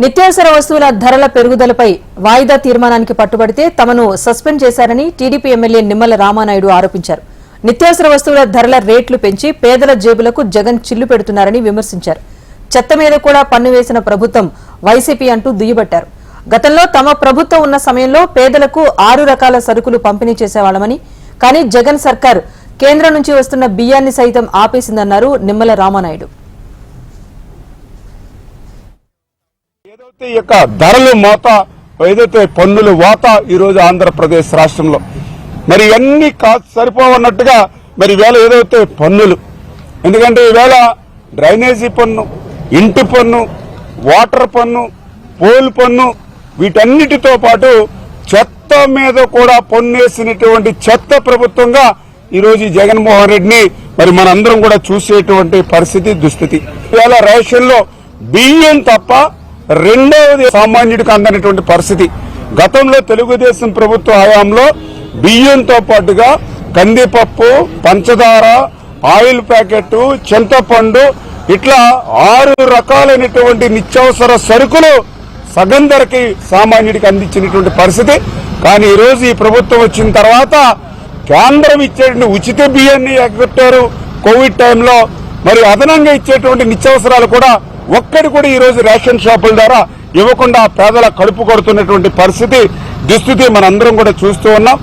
నిత్యావసర వస్తువుల ధరల పెరుగుదలపై వాయిదా తీర్మానానికి పట్టుబడితే తమను సస్పెండ్ చేశారని టీడీపీ ఎమ్మెల్యే నిమ్మల రామానాయుడు ఆరోపించారు. నిత్యావసర వస్తువుల ధరల రేట్లు పెంచి పేదల జేబులకు జగన్ చిల్లు పెడుతున్నారని విమర్శించారు. చెత్త మీద కూడా పన్ను వేసిన ప్రభుత్వం వైసీపీ అంటూ దుయ్యబట్టారు. గతంలో తమ ప్రభుత్వం ఉన్న సమయంలో పేదలకు 6 రకాల సరుకులు పంపిణీ చేసేవాళ్లమని, కానీ జగన్ సర్కార్ కేంద్రం నుంచి వస్తున్న బియ్యాన్ని సైతం ఆపేసిందన్నారు నిమ్మల రామానాయుడు. ఏదైతే ఈ యొక్క ధరలు మోత, ఏదైతే పన్నులు వాత ఈరోజు ఆంధ్రప్రదేశ్ రాష్ట్రంలో మరి అన్ని సరిపోవన్నట్టుగా మరి ఈవేళ ఏదైతే పన్నులు, ఎందుకంటే ఈవేళ డ్రైనేజీ పన్ను, ఇంటి పన్ను, వాటర్ పన్ను, పోల్ పన్ను, వీటన్నిటితో పాటు చెత్త మీద కూడా పన్నేసినటువంటి చెత్త ప్రభుత్వంగా ఈరోజు జగన్మోహన్ రెడ్డిని మరి మనందరం కూడా చూసేటువంటి పరిస్థితి, దుస్థితి. ఈవేళ రేషన్లో బియ్యం తప్ప రెండవది సామాన్యుడికి అందనటువంటి పరిస్థితి. గతంలో తెలుగుదేశం ప్రభుత్వ హయాంలో బియ్యంతో పాటుగా కందిపప్పు, పంచదార, ఆయిల్ ప్యాకెట్, చింతపండు ఇట్లా 6 రకాలైనటువంటి నిత్యావసర సరుకులు సగం ధరకి సామాన్యుడికి అందించినటువంటి పరిస్థితి. కానీ ఈరోజు ఈ ప్రభుత్వం వచ్చిన తర్వాత కేంద్రం ఇచ్చేటువంటి ఉచిత బియ్యాన్ని ఎగ్గొట్టారు. కోవిడ్ టైంలో మరి అదనంగా ఇచ్చేటువంటి నిత్యావసరాలు కూడా ఒక్కడి కూడా ఈరోజు రేషన్ షాపుల ద్వారా ఇవ్వకుండా పేదల కడుపు కొడుతున్నటువంటి పరిస్థితి, దుస్థితి మనందరం కూడా చూస్తూ ఉన్నాం.